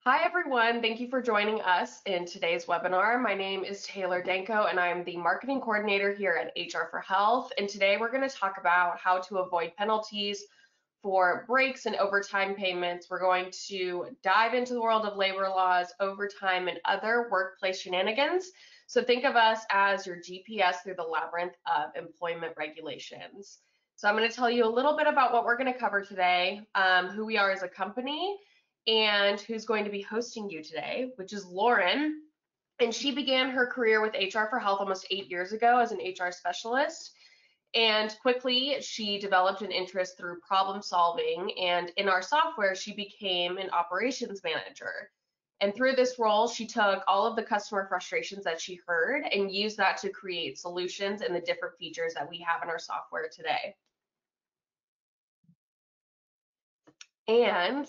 Hi everyone, thank you for joining us in today's webinar. My name is Taylor Danko and I'm the marketing coordinator here at HR for Health. And today we're going to talk about how to avoid penalties for breaks and overtime payments. We're going to dive into the world of labor laws, overtime, and other workplace shenanigans. So think of us as your GPS through the labyrinth of employment regulations. So I'm going to tell you a little bit about what we're going to cover today, who we are as a company, and who's going to be hosting you today, which is Lauren. And she began her career with HR for Health almost 8 years ago as an HR specialist. And quickly, she developed an interest through problem solving. And in our software, she became an operations manager. And through this role, she took all of the customer frustrations that she heard and used that to create solutions and the different features that we have in our software today. And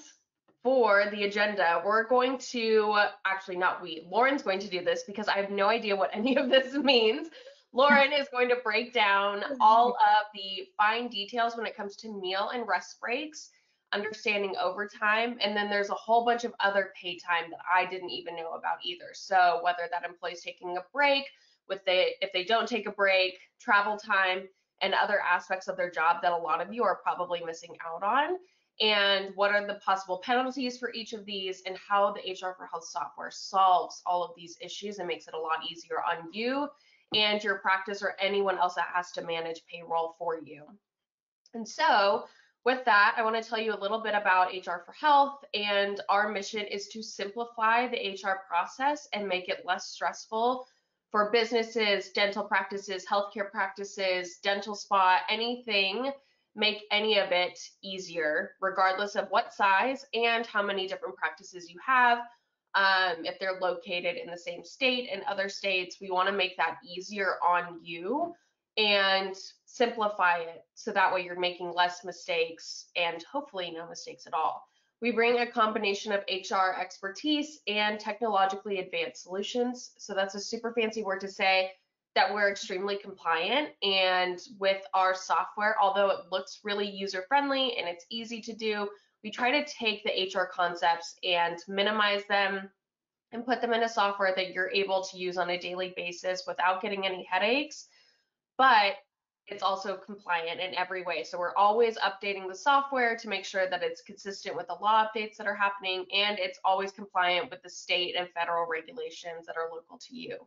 for the agenda, we're going to, actually not we, Lauren's going to do this because I have no idea what any of this means. Lauren is going to break down all of the fine details when it comes to meal and rest breaks, understanding overtime, and then there's a whole bunch of other pay time that I didn't even know about either. So whether that employee's taking a break, if they don't take a break, travel time, and other aspects of their job that a lot of you are probably missing out on, and what are the possible penalties for each of these, and how the HR for Health software solves all of these issues and makes it a lot easier on you and your practice or anyone else that has to manage payroll for you. And so with that, I want to tell you a little bit about HR for Health, and our mission is to simplify the HR process and make it less stressful for businesses, dental practices, healthcare practices, dental spa, anything. Make any of it easier, regardless of what size and how many different practices you have. If they're located in the same state and other states, we want to make that easier on you and simplify it so that way you're making less mistakes and hopefully no mistakes at all. We bring a combination of HR expertise and technologically advanced solutions. So that's a super fancy word to say that we're extremely compliant, and with our software, although it looks really user-friendly and it's easy to do, we try to take the HR concepts and minimize them and put them in a software that you're able to use on a daily basis without getting any headaches, but it's also compliant in every way. So we're always updating the software to make sure that it's consistent with the law updates that are happening, and it's always compliant with the state and federal regulations that are local to you.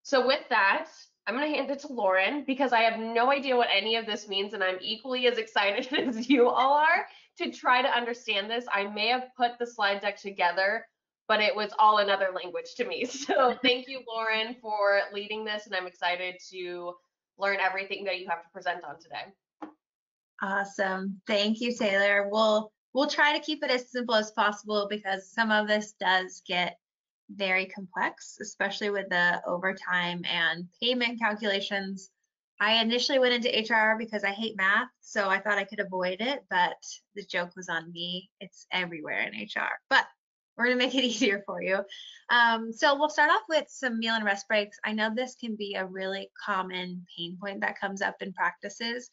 So with that, I'm going to hand it to Lauren because I have no idea what any of this means, and I'm equally as excited as you all are to try to understand this. I may have put the slide deck together, but it was all another language to me. So thank you, Lauren, for leading this, and I'm excited to learn everything that you have to present on today. Awesome. Thank you, Taylor. We'll try to keep it as simple as possible because some of this does get very complex, especially with the overtime and payment calculations. I initially went into HR because I hate math, so I thought I could avoid it, but the joke was on me. It's everywhere in HR, but we're gonna make it easier for you. So we'll start off with some meal and rest breaks. I know this can be a really common pain point that comes up in practices.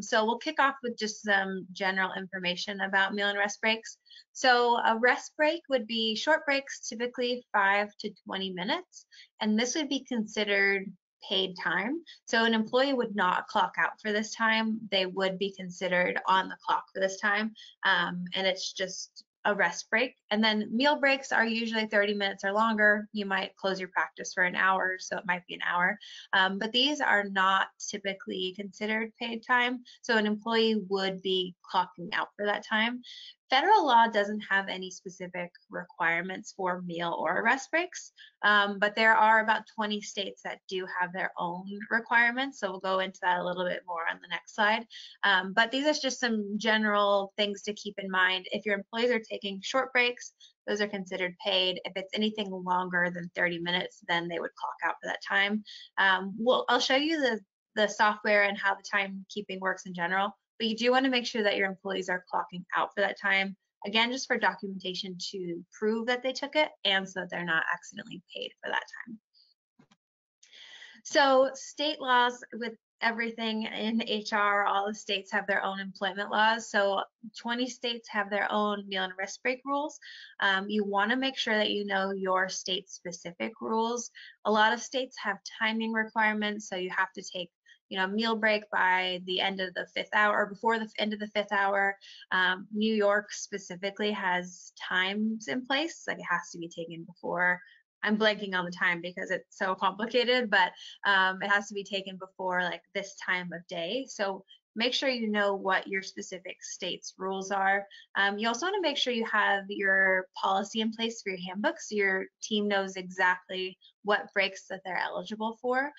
So we'll kick off with just some general information about meal and rest breaks. So a rest break would be short breaks, typically 5 to 20 minutes, and this would be considered paid time. So an employee would not clock out for this time. They would be considered on the clock for this time, and it's just a rest break. And then meal breaks are usually 30 minutes or longer. You might close your practice for an hour, so it might be an hour. But these are not typically considered paid time, so an employee would be clocking out for that time. Federal law doesn't have any specific requirements for meal or rest breaks, but there are about 20 states that do have their own requirements. So we'll go into that a little bit more on the next slide. But these are just some general things to keep in mind. If your employees are taking short breaks, those are considered paid. If it's anything longer than 30 minutes, then they would clock out for that time. I'll show you the software and how the timekeeping works in general, but you do want to make sure that your employees are clocking out for that time. Again, just for documentation to prove that they took it and so that they're not accidentally paid for that time. So state laws with everything in HR, all the states have their own employment laws. So 20 states have their own meal and rest break rules. You want to make sure that you know your state specific rules. A lot of states have timing requirements, so you have to take meal break by the end of the 5th hour or before the end of the 5th hour. New York specifically has times in place, like it has to be taken before. I'm blanking on the time because it's so complicated, but it has to be taken before like this time of day. So make sure you know what your specific state's rules are. You also want to make sure you have your policy in place for your handbook so your team knows exactly what breaks that they're eligible for.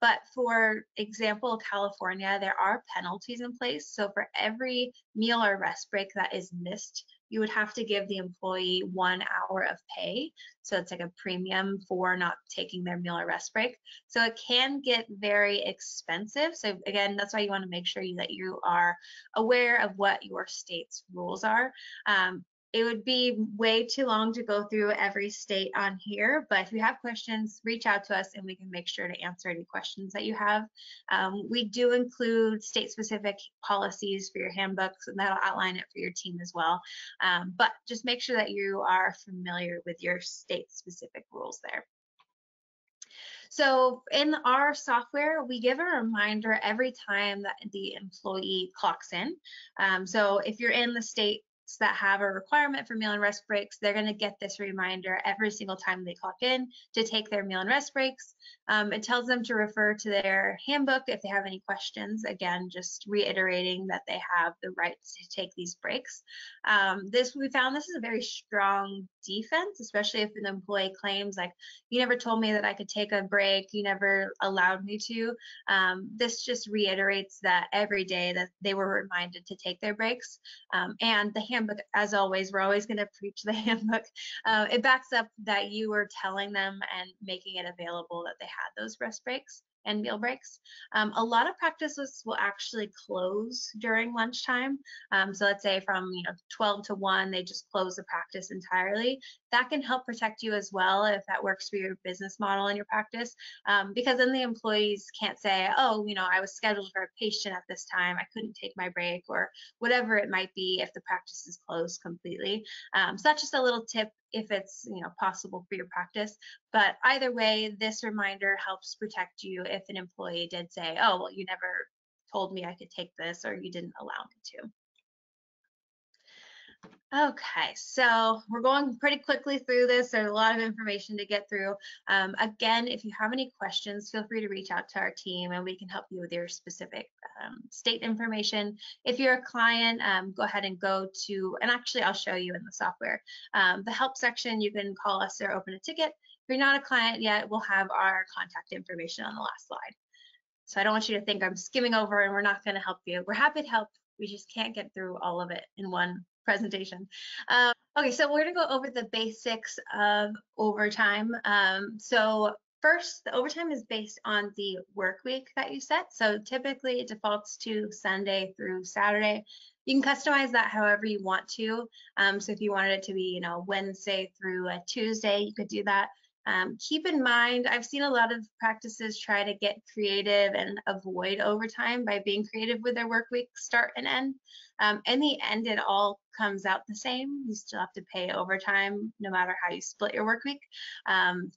But for example, California, there are penalties in place. So for every meal or rest break that is missed, you would have to give the employee 1 hour of pay. So it's like a premium for not taking their meal or rest break. So it can get very expensive. So again, that's why you want to make sure that you are aware of what your state's rules are. It would be way too long to go through every state on here, but if you have questions, reach out to us and we can make sure to answer any questions that you have. We do include state-specific policies for your handbooks, and that'll outline it for your team as well. But just make sure that you are familiar with your state-specific rules there. So in our software, we give a reminder every time that the employee clocks in. So if you're in the states that have a requirement for meal and rest breaks, they're going to get this reminder every single time they clock in to take their meal and rest breaks. It tells them to refer to their handbook if they have any questions. Again, just reiterating that they have the right to take these breaks. We found this is a very strong defense, especially if an employee claims like, you never told me that I could take a break, you never allowed me to. This just reiterates that every day that they were reminded to take their breaks. And the handbook, as always, we're always going to preach the handbook. It backs up that you were telling them and making it available that they had those rest breaks and meal breaks. A lot of practices will actually close during lunchtime. So let's say from 12 to 1, they just close the practice entirely. That can help protect you as well if that works for your business model and your practice, because then the employees can't say, oh, I was scheduled for a patient at this time, I couldn't take my break, or whatever it might be if the practice is closed completely. So that's just a little tip if it's possible for your practice. But either way, this reminder helps protect you if an employee did say, oh, well, you never told me I could take this, or you didn't allow me to. Okay, so we're going pretty quickly through this. There's a lot of information to get through. Again, if you have any questions, feel free to reach out to our team and we can help you with your specific state information. If you're a client, go ahead and go to, and actually I'll show you in the software, the help section. You can call us or open a ticket. If you're not a client yet, we'll have our contact information on the last slide. So I don't want you to think I'm skimming over and we're not going to help you. We're happy to help. We just can't get through all of it in one presentation. Okay, so we're going to go over the basics of overtime. So first, the overtime is based on the work week that you set. So typically it defaults to Sunday through Saturday. You can customize that however you want to. So if you wanted it to be, Wednesday through a Tuesday, you could do that. Keep in mind, I've seen a lot of practices try to get creative and avoid overtime by being creative with their work week start and end. In the end, it all comes out the same. You still have to pay overtime no matter how you split your work week.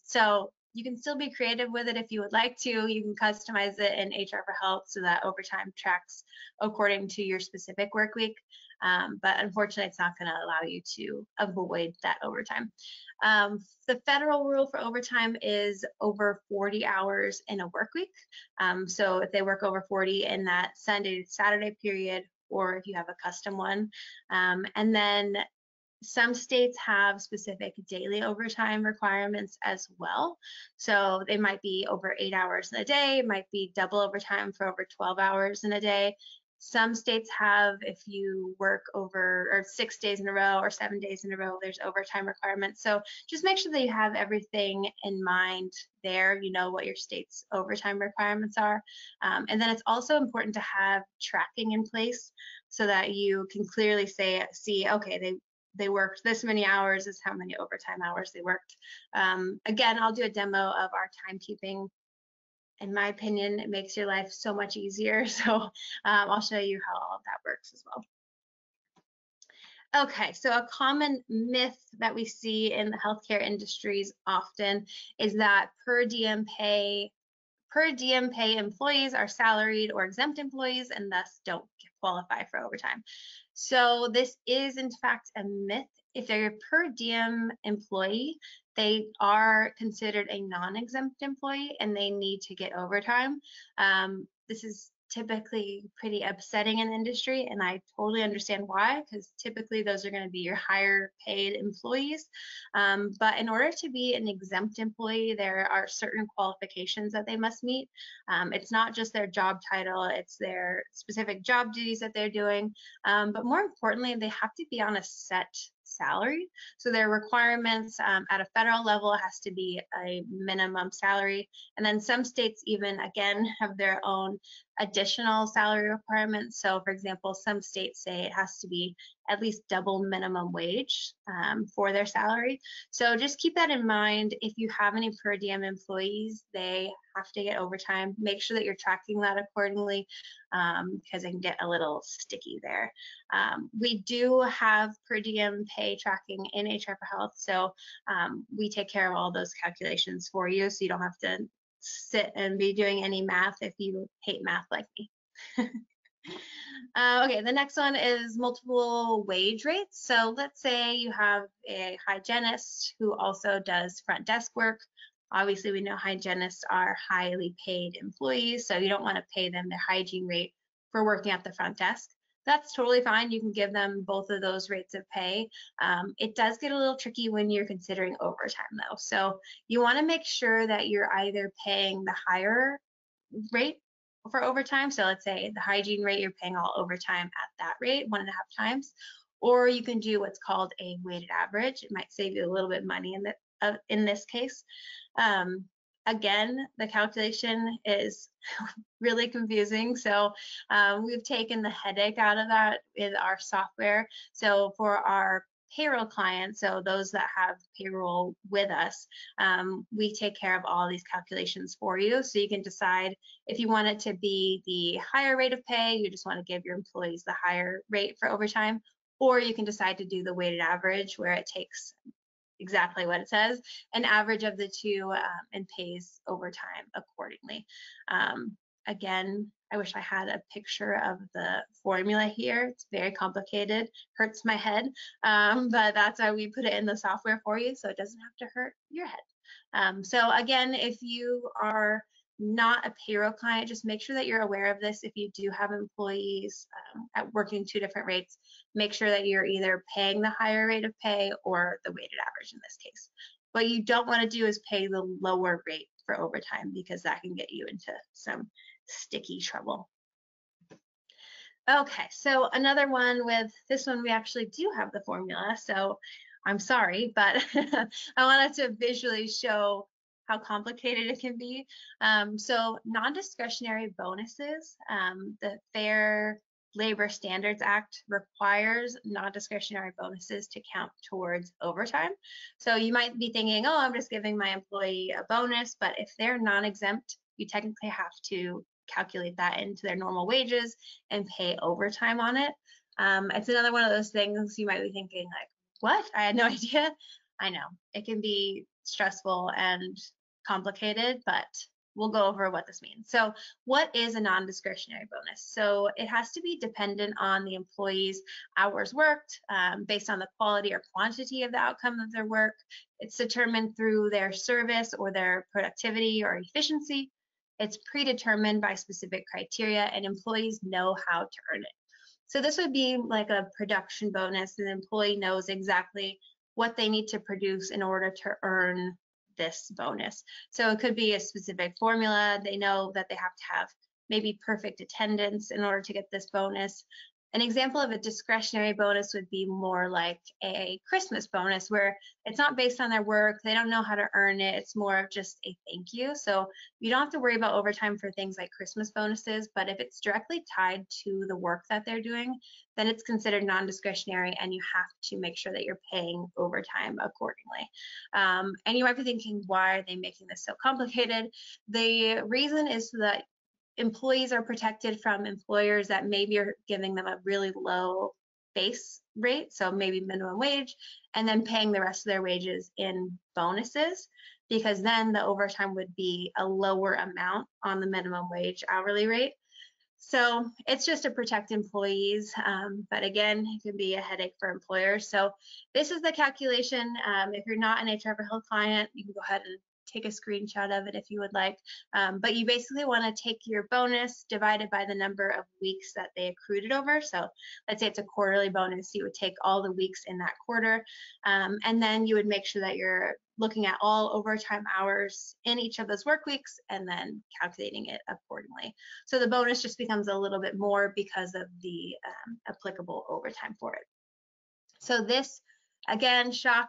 So you can still be creative with it if you would like to. You can customize it in HR for Help so that overtime tracks according to your specific work week. But unfortunately, it's not going to allow you to avoid that overtime. The federal rule for overtime is over 40 hours in a work week. So if they work over 40 in that Sunday to Saturday period, or if you have a custom one. And then some states have specific daily overtime requirements as well. So they might be over 8 hours in a day, it might be double overtime for over 12 hours in a day. Some states have, if you work over or 6 days in a row or 7 days in a row, there's overtime requirements. So just make sure that you have everything in mind there. You know what your state's overtime requirements are. And then it's also important to have tracking in place so that you can clearly see, okay, they worked this many hours, is how many overtime hours they worked. Again, I'll do a demo of our timekeeping in my opinion, it makes your life so much easier. So I'll show you how all of that works as well. Okay, so a common myth that we see in the healthcare industries often is that per diem pay employees are salaried or exempt employees and thus don't qualify for overtime. So this is in fact a myth. If they're a per diem employee, they are considered a non-exempt employee and they need to get overtime. This is typically pretty upsetting in the industry, and I totally understand why, because typically those are going to be your higher paid employees. But in order to be an exempt employee, there are certain qualifications that they must meet. It's not just their job title, it's their specific job duties that they're doing. But more importantly, they have to be on a set salary. So their requirements at a federal level has to be a minimum salary. And then some states even, again, have their own additional salary requirements. So for example, some states say it has to be at least double minimum wage for their salary. So just keep that in mind. If you have any per diem employees, they have to get overtime. Make sure that you're tracking that accordingly because it can get a little sticky there. We do have per diem pay tracking in HR for Health. So we take care of all those calculations for you so you don't have to sit and be doing any math if you hate math like me. Okay, the next one is multiple wage rates. So let's say you have a hygienist who also does front desk work. Obviously, we know hygienists are highly paid employees, so you don't want to pay them their hygiene rate for working at the front desk. That's totally fine. You can give them both of those rates of pay. It does get a little tricky when you're considering overtime, though. So you want to make sure that you're either paying the higher rate for overtime. So let's say the hygiene rate, you're paying all overtime at that rate, 1.5 times, or you can do what's called a weighted average. It might save you a little bit of money in this case. Again, the calculation is really confusing. So we've taken the headache out of that with our software. So for our payroll clients, so those that have payroll with us, we take care of all these calculations for you. So you can decide if you want it to be the higher rate of pay, you just want to give your employees the higher rate for overtime, or you can decide to do the weighted average where it takes exactly what it says, an average of the two, and pays overtime accordingly. Again, I wish I had a picture of the formula here. It's very complicated, hurts my head, but that's why we put it in the software for you so it doesn't have to hurt your head. So again, if you are not a payroll client, just make sure that you're aware of this. If you do have employees at working 2 different rates, make sure that you're either paying the higher rate of pay or the weighted average in this case. What you don't want to do is pay the lower rate for overtime because that can get you into some sticky trouble. Okay, so another one with this one, we actually do have the formula. So I'm sorry, but I wanted to visually show how complicated it can be. So non-discretionary bonuses, the Fair Labor Standards Act requires non-discretionary bonuses to count towards overtime. So you might be thinking, oh, I'm just giving my employee a bonus, but if they're non-exempt, you technically have to calculate that into their normal wages and pay overtime on it. It's another one of those things you might be thinking like, what? I had no idea. I know it can be stressful and complicated, but we'll go over what this means. So what is a non-discretionary bonus? So it has to be dependent on the employee's hours worked based on the quality or quantity of the outcome of their work. It's determined through their service or their productivity or efficiency. It's predetermined by specific criteria and employees know how to earn it. So this would be like a production bonus. An employee knows exactly what they need to produce in order to earn this bonus. So it could be a specific formula. They know that they have to have maybe perfect attendance in order to get this bonus. An example of a discretionary bonus would be more like a Christmas bonus where it's not based on their work. They don't know how to earn it. It's more of just a thank you. So you don't have to worry about overtime for things like Christmas bonuses, but if it's directly tied to the work that they're doing, then it's considered non-discretionary and you have to make sure that you're paying overtime accordingly. And you might be thinking, why are they making this so complicated? The reason is so that employees are protected from employers that maybe are giving them a really low base rate, so maybe minimum wage, and then paying the rest of their wages in bonuses, because then the overtime would be a lower amount on the minimum wage hourly rate. So it's just to protect employees, but again, it can be a headache for employers. So this is the calculation. If you're not an HR for Health client, you can go ahead and take a screenshot of it if you would like. But you basically want to take your bonus divided by the number of weeks that they accrued it over. So let's say it's a quarterly bonus, you would take all the weeks in that quarter, and then you would make sure that you're looking at all overtime hours in each of those work weeks and then calculating it accordingly. So the bonus just becomes a little bit more because of the applicable overtime for it. So this, again, shock,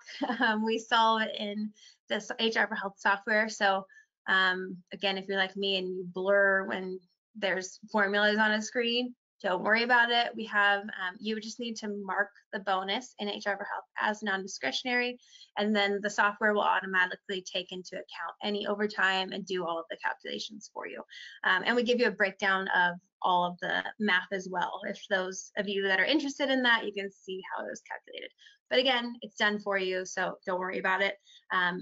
we solve it in this HR for Health software. So again, if you're like me and you blur when there's formulas on a screen, don't worry about it. We have, you would just need to mark the bonus in HR for Health as non-discretionary, and then the software will automatically take into account any overtime and do all of the calculations for you. And we give you a breakdown of all of the math as well. If those of you that are interested in that, you can see how it was calculated. But again, it's done for you, so don't worry about it.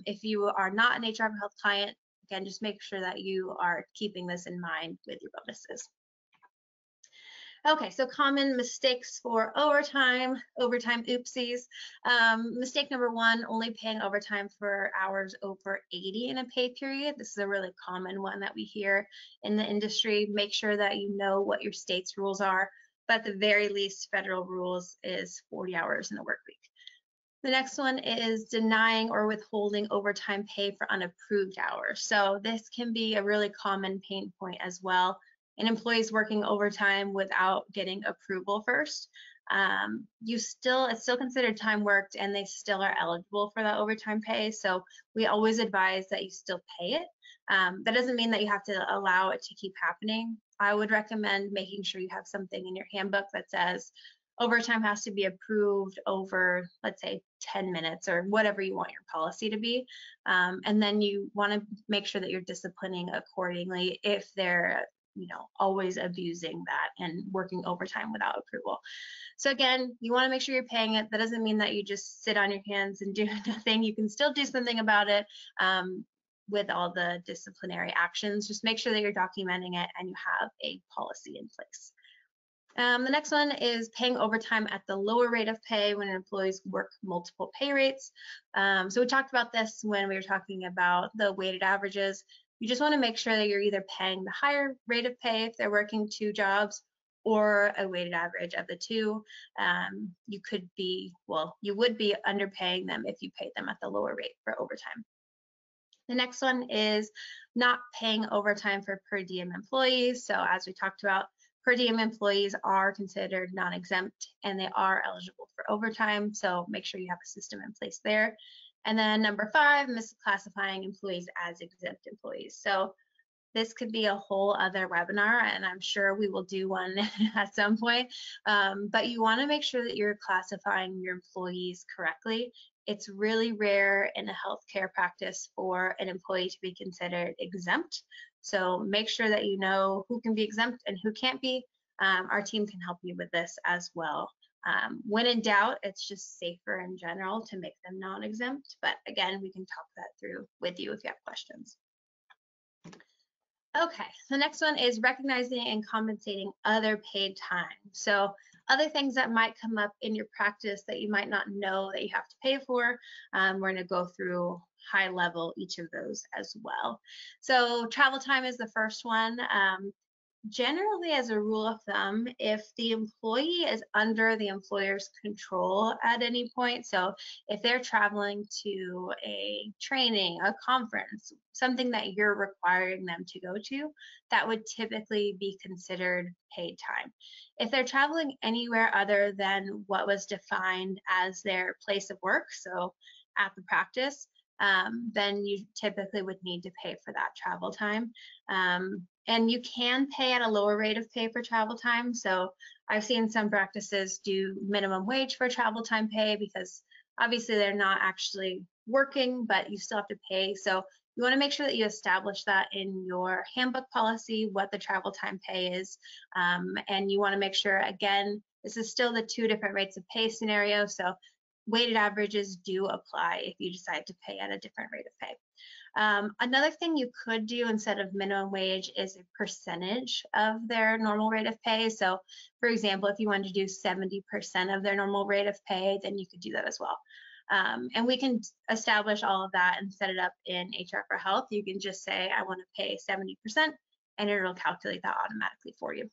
If you are not an HR for Health client, again, just make sure that you are keeping this in mind with your bonuses. Okay, so common mistakes for overtime oopsies. Mistake number one, only paying overtime for hours over 80 in a pay period. This is a really common one that we hear in the industry. Make sure that you know what your state's rules are, but at the very least, federal rules is 40 hours in a work week. The next one is denying or withholding overtime pay for unapproved hours. So this can be a really common pain point as well. And employees working overtime without getting approval first, it's still considered time worked and they still are eligible for that overtime pay. So we always advise that you still pay it. That doesn't mean that you have to allow it to keep happening. I would recommend making sure you have something in your handbook that says overtime has to be approved over, let's say, 10 minutes or whatever you want your policy to be. And then you want to make sure that you're disciplining accordingly if they're always abusing that and working overtime without approval. So again, you want to make sure you're paying it. That doesn't mean that you just sit on your hands and do nothing. You can still do something about it with all the disciplinary actions. Just make sure that you're documenting it and you have a policy in place. The next one is paying overtime at the lower rate of pay when employees work multiple pay rates. So we talked about this when we were talking about the weighted averages. You just want to make sure that you're either paying the higher rate of pay if they're working 2 jobs or a weighted average of the 2. You would be underpaying them if you paid them at the lower rate for overtime. The next one is not paying overtime for per diem employees. So as we talked about, per diem employees are considered non-exempt and they are eligible for overtime. So make sure you have a system in place there. And then number 5, misclassifying employees as exempt employees. So this could be a whole other webinar, and I'm sure we will do one at some point. But you want to make sure that you're classifying your employees correctly. It's really rare in a healthcare practice for an employee to be considered exempt. So make sure that you know who can be exempt and who can't be. Our team can help you with this as well. When in doubt, it's just safer in general to make them non-exempt. But again, we can talk that through with you if you have questions. Okay, the next one is recognizing and compensating other paid time. So other things that might come up in your practice that you might not know that you have to pay for, we're going to go through high level each of those as well. So travel time is the first one. Generally, as a rule of thumb, if the employee is under the employer's control at any point, so if they're traveling to a training, a conference, something that you're requiring them to go to, that would typically be considered paid time. If they're traveling anywhere other than what was defined as their place of work, so at the practice, then you typically would need to pay for that travel time. And you can pay at a lower rate of pay for travel time. So I've seen some practices do minimum wage for travel time pay because obviously they're not actually working, but you still have to pay. So you want to make sure that you establish that in your handbook policy, what the travel time pay is. And you want to make sure, again, this is still the 2 different rates of pay scenario. So weighted averages do apply if you decide to pay at a different rate of pay. Another thing you could do instead of minimum wage is a percentage of their normal rate of pay. So for example, if you wanted to do 70% of their normal rate of pay, then you could do that as well. And we can establish all of that and set it up in HR for Health. You can just say, I want to pay 70%, and it'll calculate that automatically for you.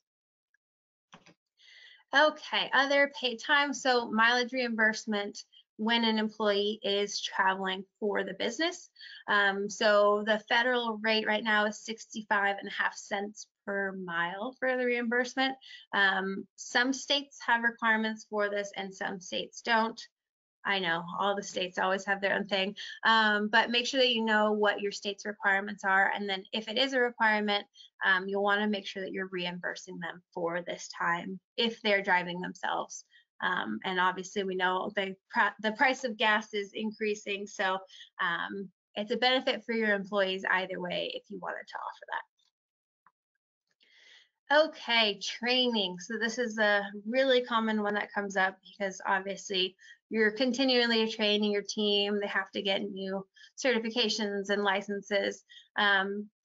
Okay, other paid time. So mileage reimbursement when an employee is traveling for the business. So the federal rate right now is 65.5 cents per mile for the reimbursement. Some states have requirements for this and some states don't. I know all the states always have their own thing, but make sure that you know what your state's requirements are. And then if it is a requirement, you'll want to make sure that you're reimbursing them for this time if they're driving themselves. And obviously we know the price of gas is increasing. So it's a benefit for your employees either way if you wanted to offer that. Okay, training. So this is a really common one that comes up because obviously you're continually training your team. They have to get new certifications and licenses.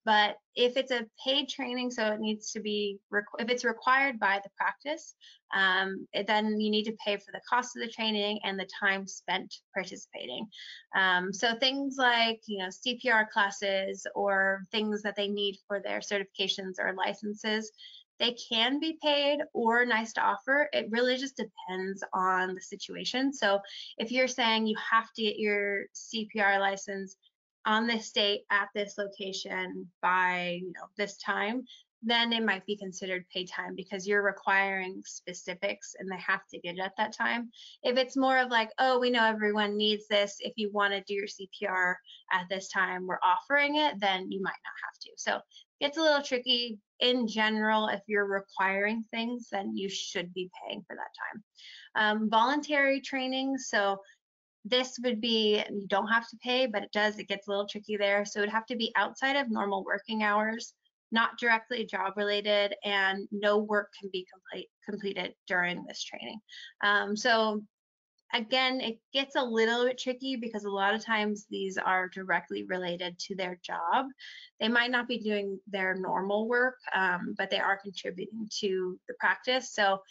But if it's a paid training, so it needs to be, if it's required by the practice, then you need to pay for the cost of the training and the time spent participating. So things like, CPR classes or things that they need for their certifications or licenses, they can be paid or nice to offer. It really just depends on the situation. So if you're saying you have to get your CPR license on this date at this location by this time, then it might be considered paid time because you're requiring specifics and they have to get it at that time. If it's more of like, oh, we know everyone needs this, if you want to do your CPR at this time, we're offering it, then you might not have to. So it gets a little tricky. In general, if you're requiring things, then you should be paying for that time. Voluntary training, so this would be, you don't have to pay, but it gets a little tricky there. So it would have to be outside of normal working hours, not directly job related, and no work can be completed during this training. So again, it gets a little bit tricky because a lot of times these are directly related to their job. They might not be doing their normal work, but they are contributing to the practice. So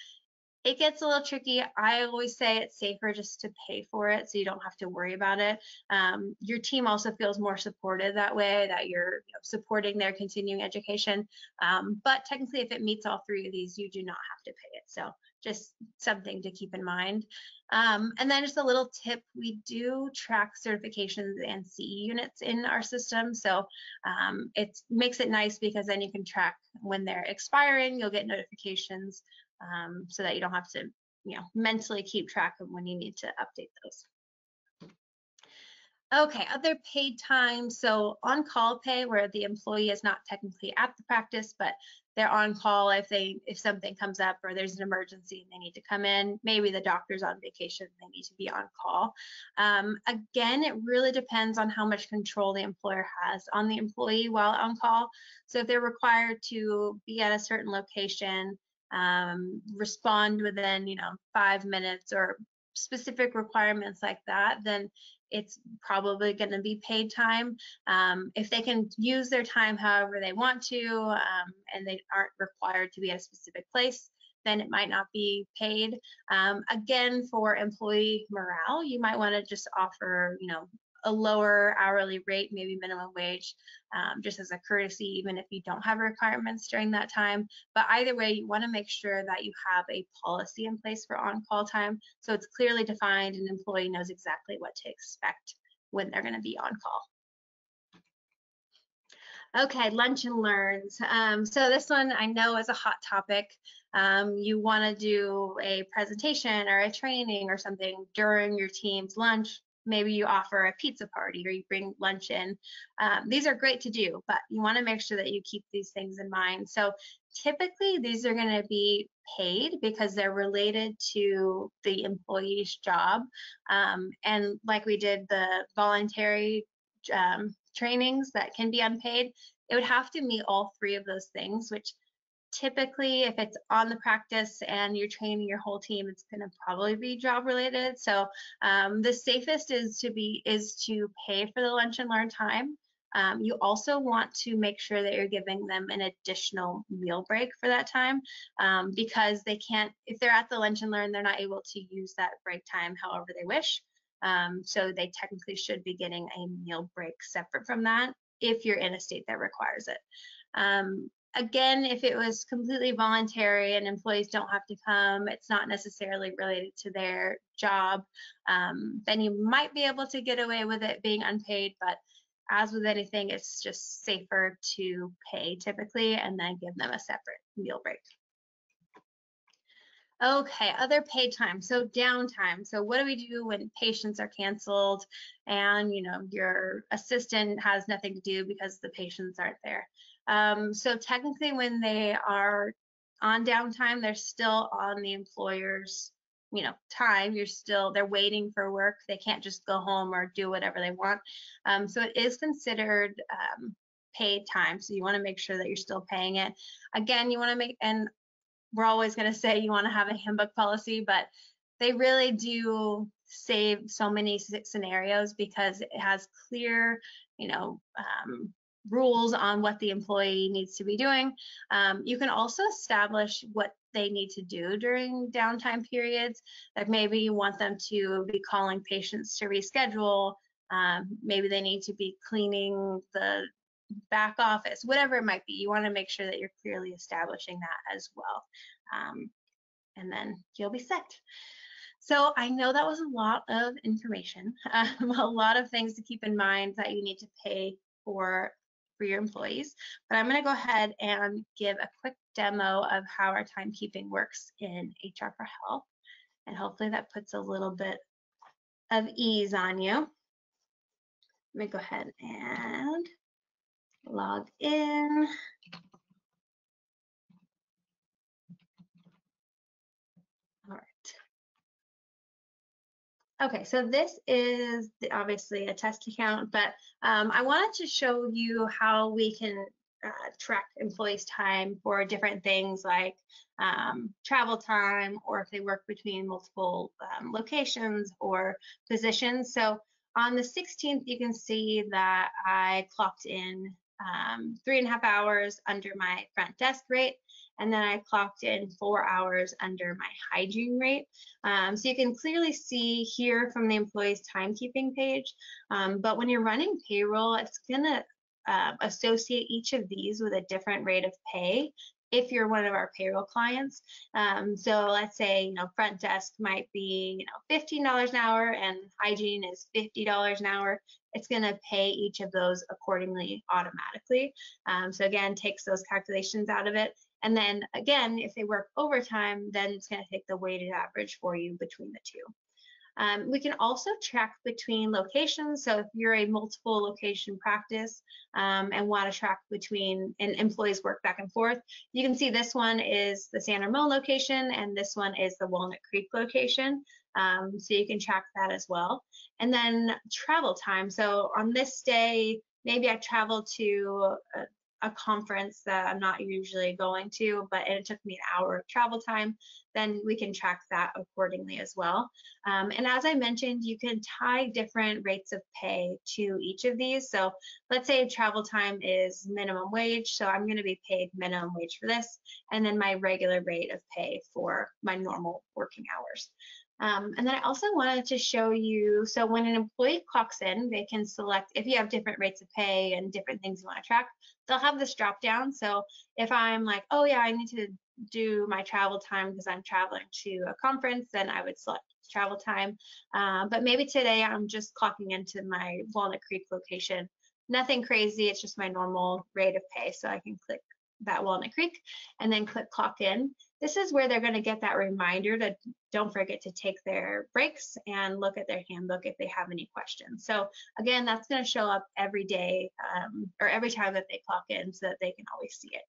it gets a little tricky. I always say it's safer just to pay for it so you don't have to worry about it. Your team also feels more supported that way, that you're supporting their continuing education. But technically, if it meets all 3 of these, you do not have to pay it. So just something to keep in mind. And then just a little tip, we do track certifications and CE units in our system. So it makes it nice because then you can track when they're expiring, you'll get notifications so that you don't have to mentally keep track of when you need to update those. Okay, other paid time. So on-call pay, where the employee is not technically at the practice, but they're on call if something comes up or there's an emergency and they need to come in. Maybe the doctor's on vacation, they need to be on call. Again, it really depends on how much control the employer has on the employee while on call. So if they're required to be at a certain location, respond within 5 minutes or specific requirements like that, then it's probably going to be paid time. If they can use their time however they want to, and they aren't required to be at a specific place, then it might not be paid. Again, for employee morale, you might want to just offer a lower hourly rate, maybe minimum wage, just as a courtesy, even if you don't have requirements during that time. But either way, you want to make sure that you have a policy in place for on-call time, so it's clearly defined and an employee knows exactly what to expect when they're going to be on call. Okay, lunch and learns. So this one I know is a hot topic. You want to do a presentation or a training or something during your team's lunch. Maybe you offer a pizza party or you bring lunch in. These are great to do, but you want to make sure that you keep these things in mind. So typically these are going to be paid because they're related to the employee's job. And like we did the voluntary trainings that can be unpaid, it would have to meet all three of those things, which typically if it's on the practice and you're training your whole team, it's going to probably be job related. So the safest is to pay for the lunch and learn time. You also want to make sure that you're giving them an additional meal break for that time, because they can't, if they're at the lunch and learn, they're not able to use that break time however they wish. So they technically should be getting a meal break separate from that if you're in a state that requires it. Again, if it was completely voluntary and employees don't have to come, it's not necessarily related to their job, then you might be able to get away with it being unpaid, but as with anything, it's just safer to pay typically and then give them a separate meal break. Okay, other paid time, so downtime. So what do we do when patients are canceled and your assistant has nothing to do because the patients aren't there? So technically when they are on downtime, they're still on the employer's time. They're waiting for work. They can't just go home or do whatever they want. So it is considered paid time. So you want to make sure that you're still paying it. Again, you want to make, and we're always going to say you want to have a handbook policy, but they really do save so many scenarios because it has clear, rules on what the employee needs to be doing. You can also establish what they need to do during downtime periods. Like maybe you want them to be calling patients to reschedule. Maybe they need to be cleaning the back office, whatever it might be. You want to make sure that you're clearly establishing that as well. And then you'll be set. So I know that was a lot of information, a lot of things to keep in mind that you need to pay for your employees, but I'm going to go ahead and give a quick demo of how our timekeeping works in HR for Health, and hopefully that puts a little bit of ease on you. Let me go ahead and log in. All right. Okay, so this is obviously a test account, but I wanted to show you how we can track employees' time for different things like travel time, or if they work between multiple locations or positions. So on the 16th, you can see that I clocked in 3.5 hours under my front desk rate, and then I clocked in 4 hours under my hygiene rate. So you can clearly see here from the employee's timekeeping page, but when you're running payroll, it's gonna associate each of these with a different rate of pay if you're one of our payroll clients. So let's say, front desk might be, $15 an hour and hygiene is $50 an hour. It's going to pay each of those accordingly automatically. So again, takes those calculations out of it. And then again, if they work overtime, then it's going to take the weighted average for you between the two. We can also track between locations. So if you're a multiple location practice and want to track between and employees work back and forth, you can see this one is the San Ramon location and this one is the Walnut Creek location. So you can track that as well. And then travel time. So on this day, maybe I traveled to a conference that I'm not usually going to, but it took me an hour of travel time, then we can track that accordingly as well. And as I mentioned, you can tie different rates of pay to each of these. So let's say travel time is minimum wage, so I'm going to be paid minimum wage for this, and then my regular rate of pay for my normal working hours. And then I also wanted to show you, so when an employee clocks in, they can select, if you have different rates of pay and different things you want to track, they'll have this drop down. So if I'm like, oh yeah, I need to do my travel time because I'm traveling to a conference, then I would select travel time. But maybe today I'm just clocking into my Walnut Creek location. Nothing crazy, it's just my normal rate of pay. So I can click that Walnut Creek and then click clock in. This is where they're going to get that reminder to don't forget to take their breaks and look at their handbook if they have any questions. So again, that's going to show up every day or every time that they clock in so that they can always see it.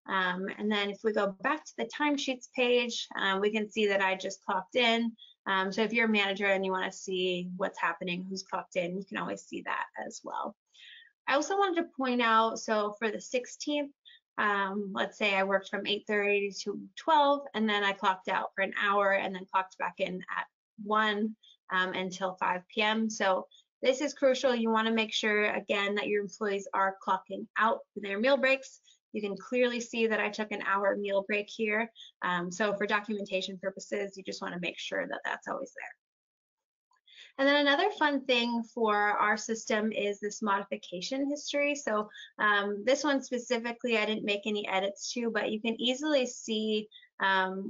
And then if we go back to the timesheets page, we can see that I just clocked in. So if you're a manager and you want to see what's happening, who's clocked in, you can always see that as well. I also wanted to point out, so for the 16th, let's say I worked from 8:30 to 12, and then I clocked out for an hour and then clocked back in at 1 until 5 p.m. So this is crucial. You want to make sure, again, that your employees are clocking out for their meal breaks. You can clearly see that I took an hour meal break here. So for documentation purposes, you just want to make sure that that's always there. And then another fun thing for our system is this modification history. So this one specifically, I didn't make any edits to, but you can easily see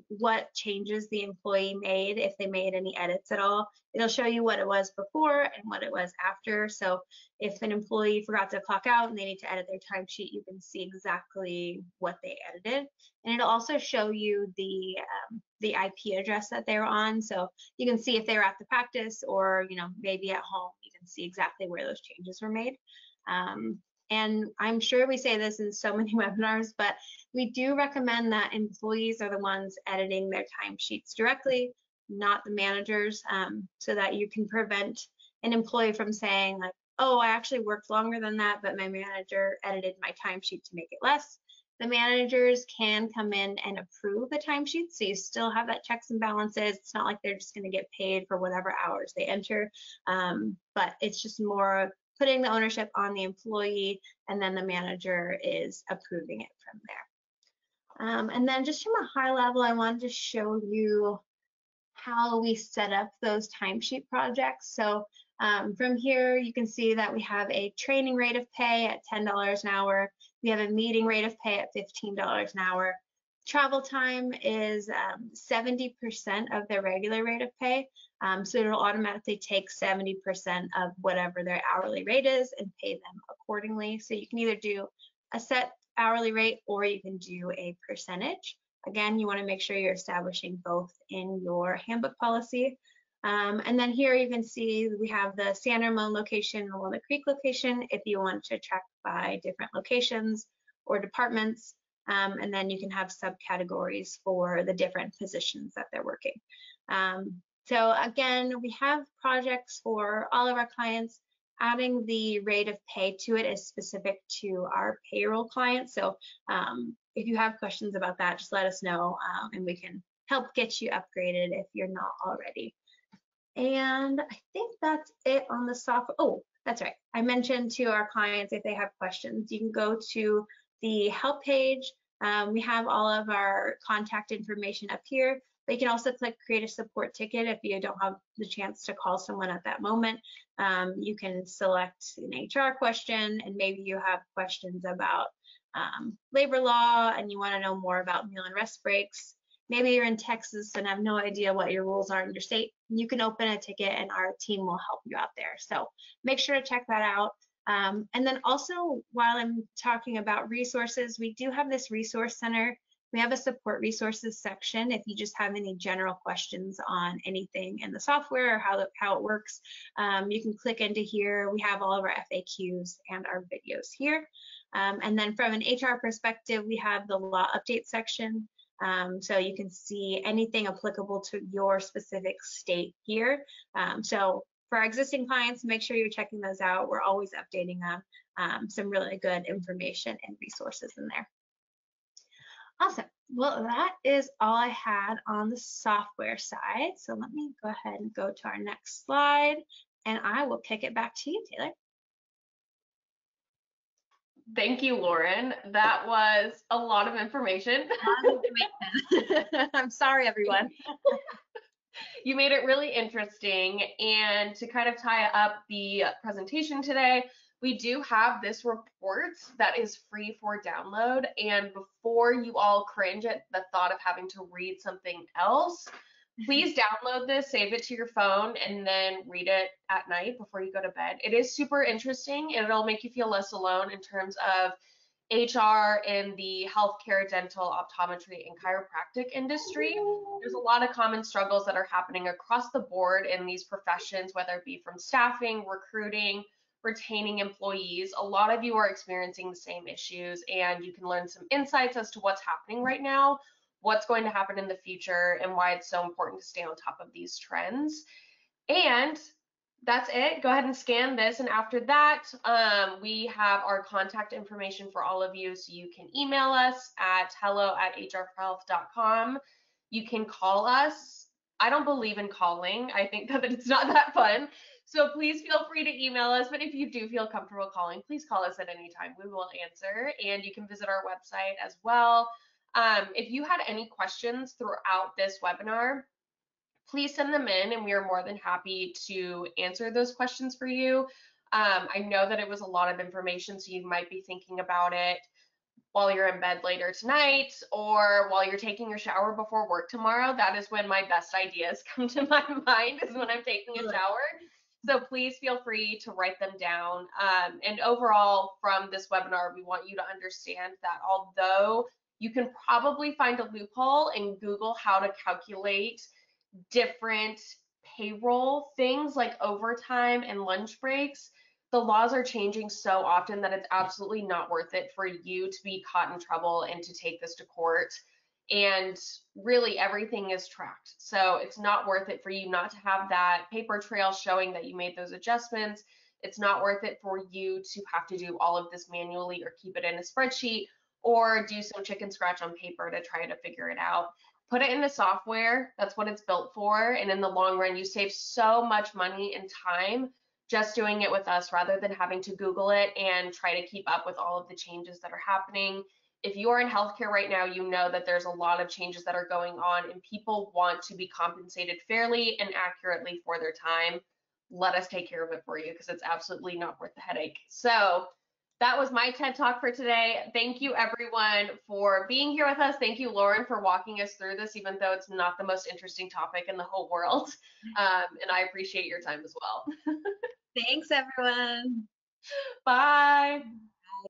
what changes the employee made, if they made any edits at all. It'll show you what it was before and what it was after. So if an employee forgot to clock out and they need to edit their timesheet, you can see exactly what they edited. And it'll also show you the IP address that they were on. So you can see if they were at the practice or, maybe at home, you can see exactly where those changes were made. And I'm sure we say this in so many webinars, but we do recommend that employees are the ones editing their timesheets directly, not the managers, so that you can prevent an employee from saying like, oh, I actually worked longer than that, but my manager edited my timesheet to make it less. The managers can come in and approve the timesheet, so you still have that checks and balances. It's not like they're just going to get paid for whatever hours they enter, but it's just more putting the ownership on the employee, and then the manager is approving it from there. And then just from a high level, I wanted to show you how we set up those timesheet projects. So from here, you can see that we have a training rate of pay at $10 an hour. We have a meeting rate of pay at $15 an hour. Travel time is 70% of their regular rate of pay. So it'll automatically take 70% of whatever their hourly rate is and pay them accordingly. So you can either do a set hourly rate or you can do a percentage. Again, you want to make sure you're establishing both in your handbook policy. And then here you can see we have the San Ramon location and the Walnut Creek location if you want to track by different locations or departments. And then you can have subcategories for the different positions that they're working. So again, we have projects for all of our clients. Adding the rate of pay to it is specific to our payroll clients. So if you have questions about that, just let us know and we can help get you upgraded if you're not already. And I think that's it on the software. Oh, that's right. I mentioned to our clients if they have questions, you can go to the help page. We have all of our contact information up here, but you can also click create a support ticket if you don't have the chance to call someone at that moment. You can select an HR question, and maybe you have questions about labor law and you want to know more about meal and rest breaks. Maybe you're in Texas and have no idea what your rules are in your state. You can open a ticket and our team will help you out there. So make sure to check that out. And then also, while I'm talking about resources, we do have this resource center. We have a support resources section if you just have any general questions on anything in the software or how it works. You can click into here. We have all of our FAQs and our videos here. And then from an HR perspective, we have the law update section. So you can see anything applicable to your specific state here. So for our existing clients, make sure you're checking those out. We're always updating them. Some really good information and resources in there. Awesome. Well, that is all I had on the software side. So let me go ahead and go to our next slide, and I will kick it back to you, Taylor. Thank you, Lauren. That was a lot of information. I'm sorry, everyone. You made it really interesting. And to kind of tie up the presentation today, we do have this report that is free for download. And before you all cringe at the thought of having to read something else, please download this, save it to your phone, and then read it at night before you go to bed. It is super interesting and it'll make you feel less alone in terms of HR in the healthcare, dental, optometry, and chiropractic industry. There's a lot of common struggles that are happening across the board in these professions, whether it be from staffing, recruiting, retaining employees. A lot of you are experiencing the same issues, and you can learn some insights as to what's happening right now, what's going to happen in the future, and why it's so important to stay on top of these trends. And that's it. Go ahead and scan this. And after that, we have our contact information for all of you. So you can email us at hello@hrforhealth.com. You can call us. I don't believe in calling. I think that it's not that fun. So please feel free to email us. But if you do feel comfortable calling, please call us at any time. We will answer. And you can visit our website as well. If you had any questions throughout this webinar, please send them in and we are more than happy to answer those questions for you. I know that it was a lot of information, so you might be thinking about it while you're in bed later tonight or while you're taking your shower before work tomorrow. That is when my best ideas come to my mind, is when I'm taking a shower. So please feel free to write them down. And overall, from this webinar, we want you to understand that although you can probably find a loophole and Google how to calculate different payroll things like overtime and lunch breaks, the laws are changing so often that it's absolutely not worth it for you to be caught in trouble and to take this to court. And really everything is tracked. So it's not worth it for you not to have that paper trail showing that you made those adjustments. It's not worth it for you to have to do all of this manually or keep it in a spreadsheet or do some chicken scratch on paper to try to figure it out. Put it in the software. That's what it's built for. And in the long run, you save so much money and time just doing it with us rather than having to Google it and try to keep up with all of the changes that are happening. If you are in healthcare right now, you know that there's a lot of changes that are going on and people want to be compensated fairly and accurately for their time. Let us take care of it for you because it's absolutely not worth the headache. So that was my TED Talk for today. Thank you everyone for being here with us. Thank you, Lauren, for walking us through this, even though it's not the most interesting topic in the whole world. And I appreciate your time as well. Thanks, everyone. Bye.